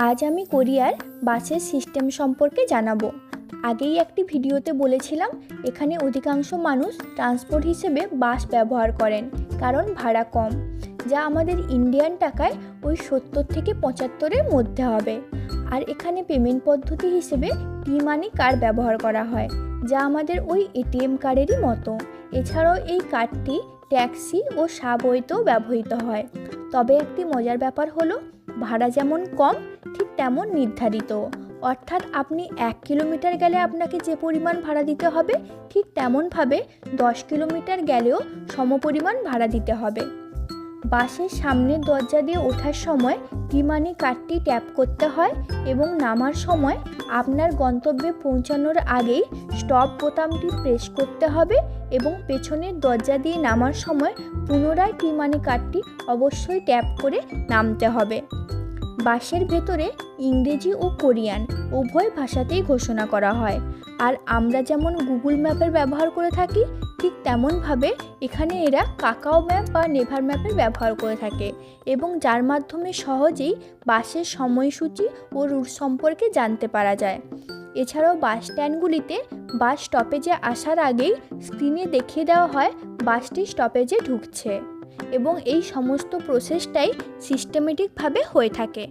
আজ আমি কোরিয়ার বাসের সিস্টেম সম্পর্কে জানাবো। আগেই একটি ভিডিওতে বলেছিলাম এখানে অধিকাংশ মানুষ ট্রান্সপোর্ট হিসেবে বাস ব্যবহার করেন, কারণ ভাড়া কম, যা আমাদের ইন্ডিয়ান টাকায় ওই 70 থেকে 75-এর মধ্যে হবে। আর এখানে পেমেন্ট পদ্ধতি হিসেবে টি মানি কার্ড ব্যবহার করা হয়, যা আমাদের ওই এটিএম কার্ডেরই মতো। এছাড়াও এই কার্ডটি ট্যাক্সি ও সাবওয়েতেও ব্যবহৃত হয়। তবে একটি মজার ব্যাপার হলো, ভাড়া যেমন কম ঠিক তেমন নির্ধারিত, অর্থাৎ আপনি 1 কিলোমিটার গেলে আপনাকে যে পরিমাণ ভাড়া দিতে হবে, ঠিক তেমনভাবে 10 কিলোমিটার গেলেও সমপরিমাণ ভাড়া দিতে হবে। বাসের সামনের দরজা দিয়ে ওঠার সময় টি মানি কার্ডটি ট্যাপ করতে হয় এবং নামার সময় আপনার গন্তব্যে পৌঁছানোর আগেই স্টপ বোতামটি প্রেস করতে হবে এবং পেছনের দরজা দিয়ে নামার সময় পুনরায় টি মানি কার্ডটি অবশ্যই ট্যাপ করে নামতে হবে। বাসের ভেতরে ইংরেজি ও কোরিয়ান উভয় ভাষাতেই ঘোষণা করা হয়। আর আমরা যেমন গুগল ম্যাপের ব্যবহার করে থাকি, ঠিক তেমনভাবে এখানে এরা কাকাও ম্যাপ বা নেভার ম্যাপের ব্যবহার করে থাকে, এবং যার মাধ্যমে সহজেই বাসের সময়সূচি ও রুট সম্পর্কে জানতে পারা যায়। এছাড়াও বাস স্ট্যান্ডগুলিতে বাস স্টপেজে আসার আগেই স্ক্রিনে দেখিয়ে দেওয়া হয় বাসটি স্টপেজে ঢুকছে, এবং এই সমস্ত প্রসেসটাই সিস্টেমেটিকভাবে হয়ে থাকে।